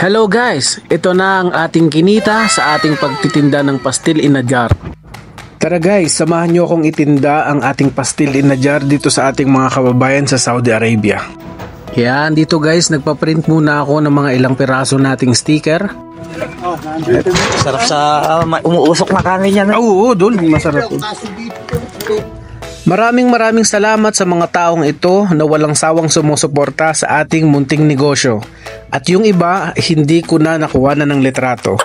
Hello guys, ito na ang ating kinita sa ating pagtitinda ng pastil in a jar. Tara guys, samahan nyo akong itinda ang ating pastil in a jar dito sa ating mga kababayan sa Saudi Arabia. Yan, dito guys, nagpaprint muna ako ng mga ilang piraso nating sticker. Sarap sa umuusok na kanin yan. Oo, doon, masarap. Maraming salamat sa mga taong ito na walang sawang sumusuporta sa ating munting negosyo. At yung iba, hindi ko na nakuha na ng litrato.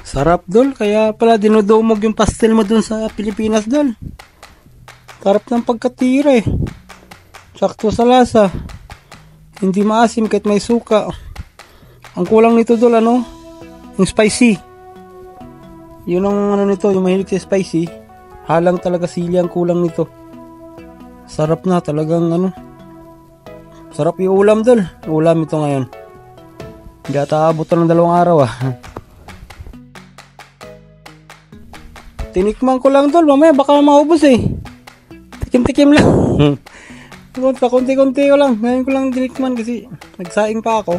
Sarap dol, kaya pala dinudumog yung pastel mo dun sa Pilipinas dol. Sarap ng pagkatira eh. Sakto sa lasa. Hindi maasim kahit may suka. Ang kulang nito dol yung spicy. Yun ang nito, yung mahilig sa spicy. Halang talaga sili ang kulang nito. Sarap na talagang sarap yung ulam dol. Ulam ito ngayon. Hindi ata abutan ng 2 araw Tinikman ko lang dol, mamaya baka maubos eh. Tikim-tikim lang. Kunti-kunti ko lang. Ngayon ko lang tinikman kasi nagsaing pa ako.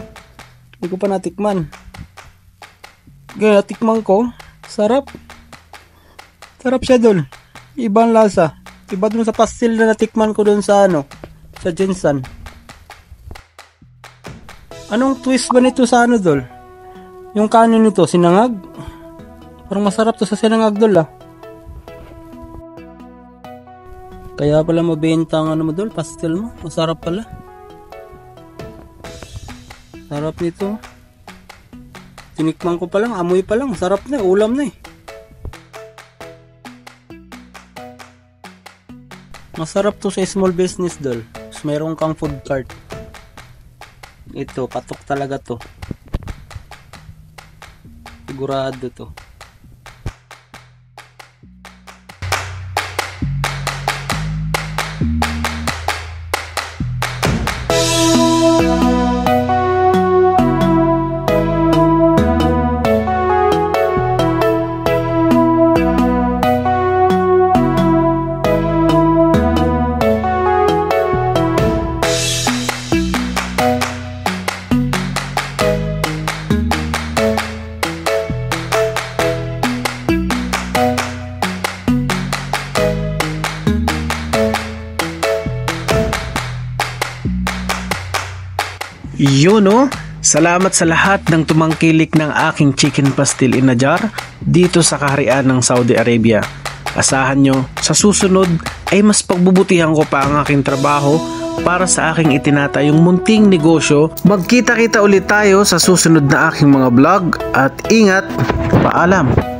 Hindi ko pa natikman. Kaya natikman ko, sarap. Sarap siya dol. Ibang lasa. Iba dun sa pastil na natikman ko dun sa sa Jensen. Anong twist ba nito sa dol? Yung kanin nito, sinangag? Parang masarap to sa sinangag dol Kaya pala mabenta ang mo dol, pastil mo. Masarap pala. Sarap nito. Tinikman ko pa lang, amoy pa lang. Sarap na, ulam na eh. Masarap to sa small business dol. Meron kang food cart. Ito, patok talaga to. Sigurado to. Yun salamat sa lahat ng tumangkilik ng aking chicken pastil in a jar dito sa kaharian ng Saudi Arabia. Asahan nyo, sa susunod ay mas pagbubutihan ko pa ang aking trabaho para sa aking itinatayong munting negosyo. Magkita-kita ulit tayo sa susunod na aking mga vlog at ingat, paalam.